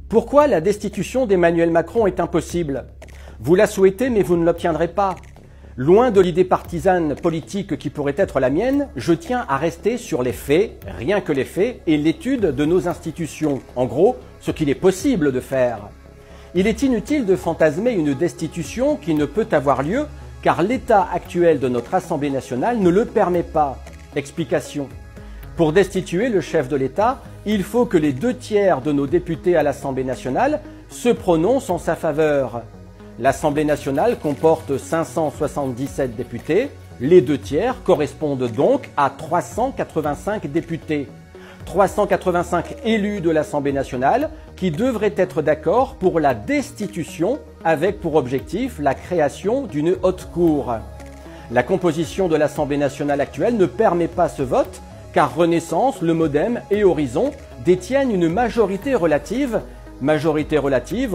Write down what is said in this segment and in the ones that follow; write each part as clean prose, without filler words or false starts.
Pourquoi la destitution d'Emmanuel Macron est impossible? Vous la souhaitez, mais vous ne l'obtiendrez pas. Loin de l'idée partisane politique qui pourrait être la mienne, je tiens à rester sur les faits, rien que les faits, et l'étude de nos institutions. En gros, ce qu'il est possible de faire. Il est inutile de fantasmer une destitution qui ne peut avoir lieu car l'état actuel de notre Assemblée nationale ne le permet pas. Explication. Pour destituer le chef de l'État, il faut que les 2/3 de nos députés à l'Assemblée nationale se prononcent en sa faveur. L'Assemblée nationale comporte 577 députés, les 2/3 correspondent donc à 385 députés. 385 élus de l'Assemblée nationale qui devraient être d'accord pour la destitution avec pour objectif la création d'une haute cour. La composition de l'Assemblée nationale actuelle ne permet pas ce vote car Renaissance, le Modem et Horizon détiennent une majorité relative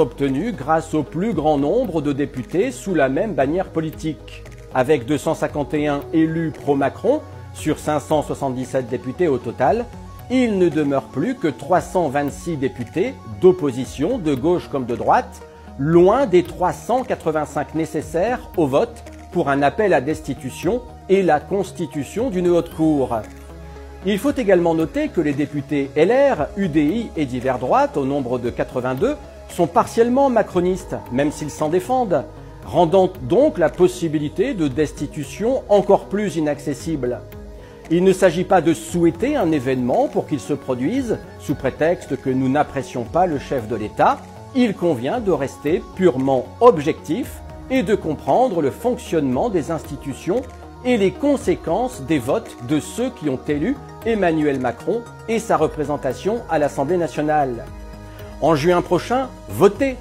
obtenue grâce au plus grand nombre de députés sous la même bannière politique. Avec 251 élus pro-Macron sur 577 députés au total, il ne demeure plus que 326 députés d'opposition, de gauche comme de droite, loin des 385 nécessaires au vote pour un appel à destitution et la constitution d'une haute cour. Il faut également noter que les députés LR, UDI et divers droites, au nombre de 82, sont partiellement macronistes, même s'ils s'en défendent, rendant donc la possibilité de destitution encore plus inaccessible. Il ne s'agit pas de souhaiter un événement pour qu'il se produise, sous prétexte que nous n'apprécions pas le chef de l'État. Il convient de rester purement objectif et de comprendre le fonctionnement des institutions et les conséquences des votes de ceux qui ont élu Emmanuel Macron et sa représentation à l'Assemblée nationale. En juin prochain, votez.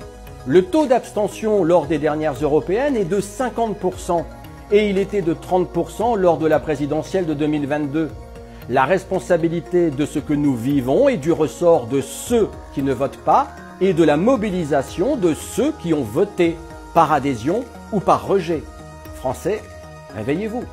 Le taux d'abstention lors des dernières européennes est de 50%. Et il était de 30% lors de la présidentielle de 2022. La responsabilité de ce que nous vivons est du ressort de ceux qui ne votent pas et de la mobilisation de ceux qui ont voté, par adhésion ou par rejet. Français, réveillez-vous.